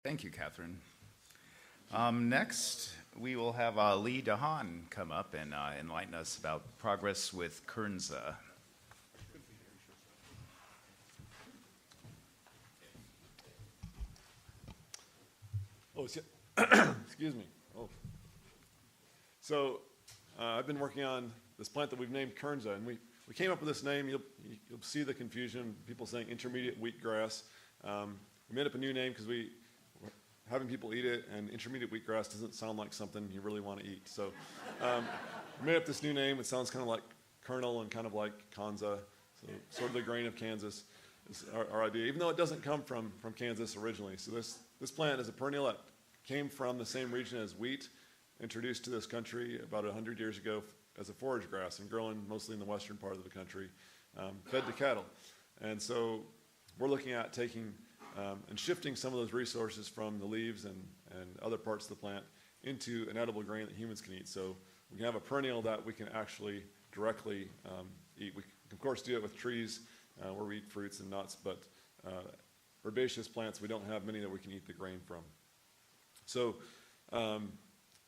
Thank you, Catherine. Next, we will have Lee DeHaan come up and enlighten us about progress with Kernza. Oh, excuse me. Oh. So I've been working on this plant that we've named Kernza, and we came up with this name. You'll see the confusion, people saying intermediate wheatgrass. We made up a new name because we're having people eat it, and intermediate wheatgrass doesn't sound like something you really want to eat. So we made up this new name. It sounds kind of like kernel and kind of like Kernza, so sort of the grain of Kansas is our idea, even though it doesn't come from Kansas originally. So this plant is a perennial that came from the same region as wheat, introduced to this country about 100 years ago as a forage grass and growing mostly in the western part of the country, fed to cattle. And so we're looking at taking and shifting some of those resources from the leaves and other parts of the plant into an edible grain that humans can eat. So we can have a perennial that we can actually directly eat. We can, of course, do it with trees where we eat fruits and nuts, but herbaceous plants, we don't have many that we can eat the grain from. So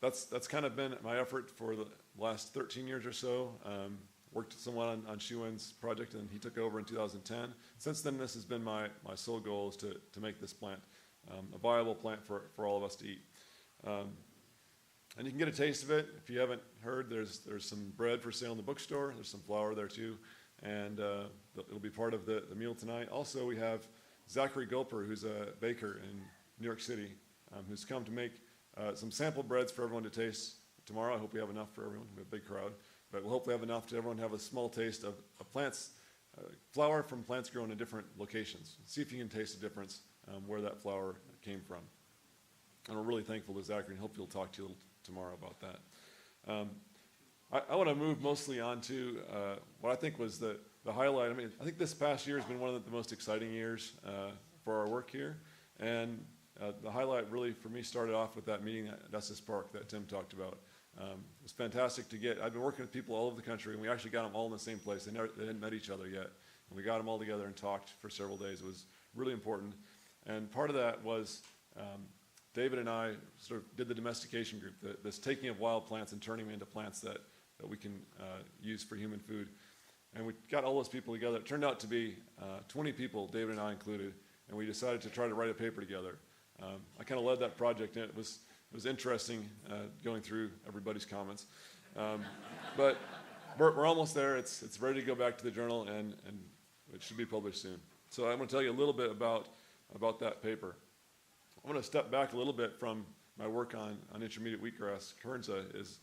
that's kind of been my effort for the last 13 years or so. Worked somewhat on Shuen's project, and he took over in 2010. Since then, this has been my sole goal is to make this plant a viable plant for all of us to eat. And you can get a taste of it. If you haven't heard, there's some bread for sale in the bookstore. There's some flour there too, and it'll be part of the meal tonight. Also, we have Zachary Gulper, who's a baker in New York City, who's come to make some sample breads for everyone to taste tomorrow. I hope we have enough for everyone. We have a big crowd. But we'll hopefully have enough to everyone have a small taste of plants, flour from plants grown in different locations. See if you can taste the difference where that flour came from. And we're really thankful to Zachary, and hope he'll talk to you tomorrow about that. I want to move mostly on to what I think was the highlight. I mean, I think this past year has been one of the most exciting years for our work here. And the highlight really for me started off with that meeting at Estes Park that Tim talked about. It was fantastic to get. I've been working with people all over the country, and we actually got them all in the same place. They hadn't met each other yet, and we got them all together and talked for several days. It was really important, and part of that was David and I sort of did the domestication group, this taking of wild plants and turning them into plants that we can use for human food. And we got all those people together. It turned out to be 20 people, David and I included, and we decided to try to write a paper together. I kind of led that project, and it was interesting going through everybody's comments. But we're almost there. It's ready to go back to the journal, and it should be published soon. So I'm going to tell you a little bit about that paper. I'm going to step back a little bit from my work on intermediate wheatgrass. Kernza is,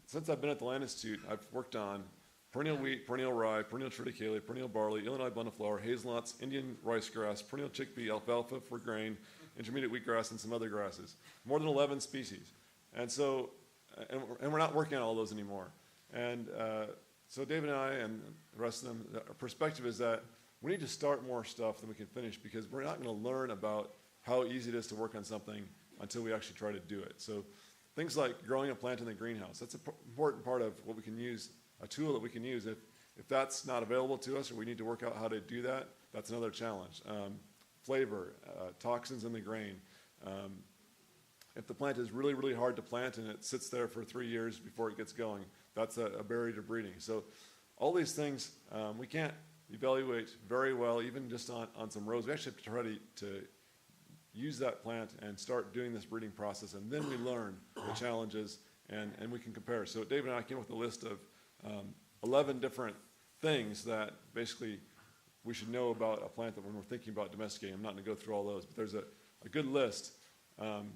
since I've been at the Land Institute, I've worked on perennial wheat, perennial rye, perennial triticale, perennial barley, Illinois blended flour, hazelnuts, Indian rice grass, perennial chickpea, alfalfa for grain, intermediate wheatgrass, and some other grasses. More than 11 species. And so, and we're not working on all those anymore. And so David and I and the rest of them, our perspective is that we need to start more stuff than we can finish, because we're not going to learn about how easy it is to work on something until we actually try to do it. So things like growing a plant in the greenhouse, that's an important part of what we can use, a tool that we can use. If that's not available to us, or we need to work out how to do that, that's another challenge. Flavor, toxins in the grain. If the plant is really, really hard to plant and it sits there for 3 years before it gets going, that's a barrier to breeding. So all these things we can't evaluate very well, even just on some rows. We actually have to try to use that plant and start doing this breeding process, and then we learn the challenges and we can compare. So David and I came up with a list of 11 different things that basically we should know about a plant that when we're thinking about domesticating. I'm not going to go through all those, but there's a good list. And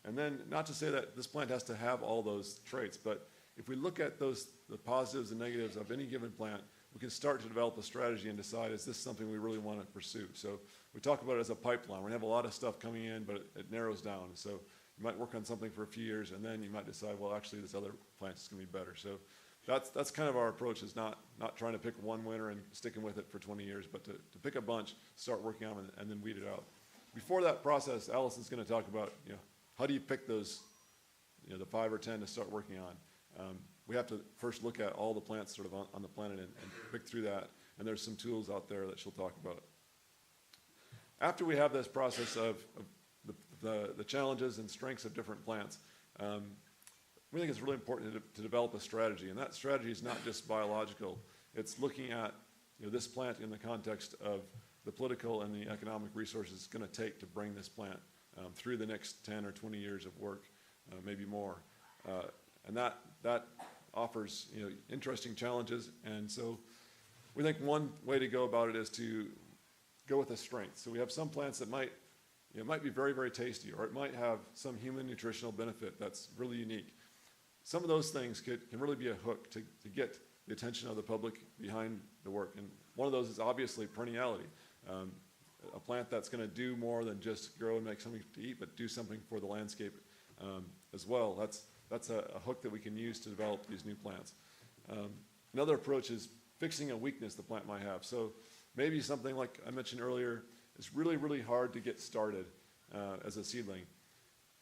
then not to say that this plant has to have all those traits, but if we look at the positives and negatives of any given plant, we can start to develop a strategy and decide, is this something we really want to pursue? So we talk about it as a pipeline. We're going to have a lot of stuff coming in, but it narrows down. So you might work on something for a few years, and then you might decide, well, actually, this other plant is going to be better. So that's kind of our approach, is not trying to pick one winner and sticking with it for 20 years, but to pick a bunch, start working on them, and then weed it out. Before that process, Allison's going to talk about, how do you pick those, the 5 or 10 to start working on. We have to first look at all the plants sort of on the planet and pick through that, and there's some tools out there that she'll talk about. after we have this process of the challenges and strengths of different plants, we think it's really important to develop a strategy. And that strategy is not just biological. It's looking at this plant in the context of the political and the economic resources it's going to take to bring this plant through the next 10 or 20 years of work, maybe more. And that offers interesting challenges. And so we think one way to go about it is to go with a strength. So we have some plants that might be very, very tasty, or it might have some human nutritional benefit that's really unique. Some of those things can really be a hook to get the attention of the public behind the work. And one of those is obviously perenniality. A plant that's going to do more than just grow and make something to eat, but do something for the landscape as well. That's a hook that we can use to develop these new plants. Another approach is fixing a weakness the plant might have. So maybe something like I mentioned earlier, it's really, really hard to get started as a seedling.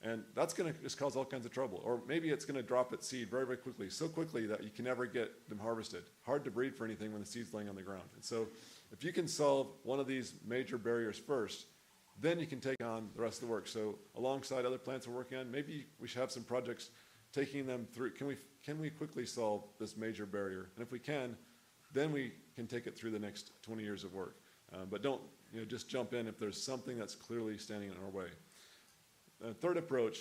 And that's going to just cause all kinds of trouble. Or maybe it's going to drop its seed very, very quickly, so quickly that you can never get them harvested. Hard to breed for anything when the seed's laying on the ground. And so if you can solve one of these major barriers first, then you can take on the rest of the work. So alongside other plants we're working on, maybe we should have some projects taking them through. Can we quickly solve this major barrier? And if we can, then we can take it through the next 20 years of work. But don't just jump in if there's something that's clearly standing in our way. The third approach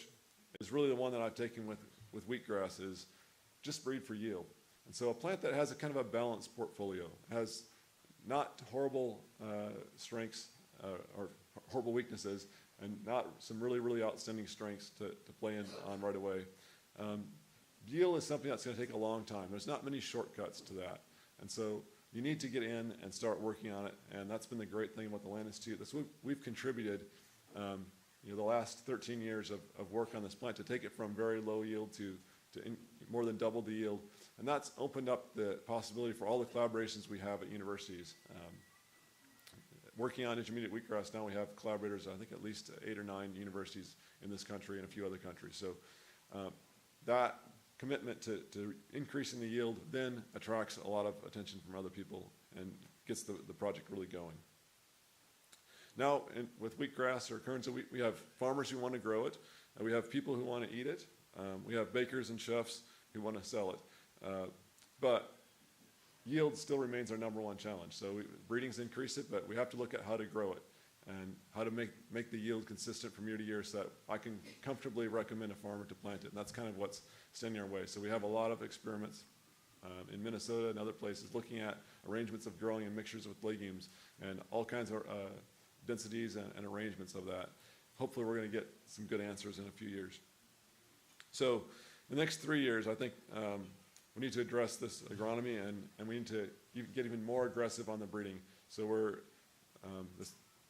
is really the one that I've taken with wheatgrass, is just breed for yield. And so a plant that has a kind of a balanced portfolio, has not horrible strengths or horrible weaknesses, and not some really, really outstanding strengths to play on right away. Yield is something that's going to take a long time. There's not many shortcuts to that. And so you need to get in and start working on it. And that's been the great thing about the Land Institute. That's what we've contributed the last 13 years of work on this plant to take it from very low yield to more than double the yield. And that's opened up the possibility for all the collaborations we have at universities. Working on intermediate wheatgrass, now we have collaborators, I think at least 8 or 9 universities in this country and a few other countries. So that commitment to increasing the yield then attracts a lot of attention from other people and gets the project really going. Now, with wheatgrass or Kernza, we have farmers who want to grow it. We have people who want to eat it. We have bakers and chefs who want to sell it. But yield still remains our number one challenge. So breeding's increased it, but we have to look at how to grow it and how to make the yield consistent from year to year so that I can comfortably recommend a farmer to plant it. And that's kind of what's standing our way. So we have a lot of experiments in Minnesota and other places looking at arrangements of growing in mixtures with legumes and all kinds of densities and arrangements of that. Hopefully we're going to get some good answers in a few years. So the next 3 years, I think we need to address this agronomy and we need to get even more aggressive on the breeding. So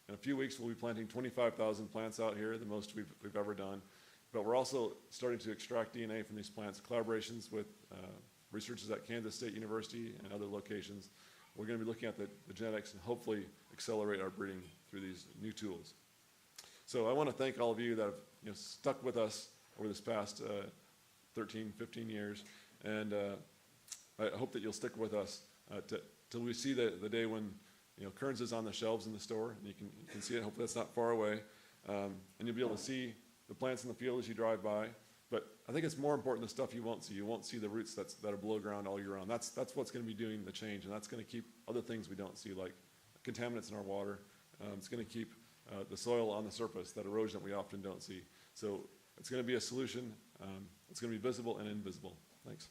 in a few weeks we'll be planting 25,000 plants out here, the most we've ever done. But we're also starting to extract DNA from these plants, collaborations with researchers at Kansas State University and other locations. We're going to be looking at the genetics and hopefully accelerate our breeding through these new tools. So I want to thank all of you that have stuck with us over this past 13, 15 years. And I hope that you'll stick with us till we see the day when Kernza is on the shelves in the store, and you can see it. Hopefully that's not far away. And you'll be able to see the plants in the field as you drive by. But I think it's more important the stuff you won't see. You won't see the roots that are below ground all year round. That's what's going to be doing the change, and that's going to keep other things we don't see, like contaminants in our water. It's going to keep the soil on the surface, that erosion that we often don't see. So it's going to be a solution. It's going to be visible and invisible. Thanks.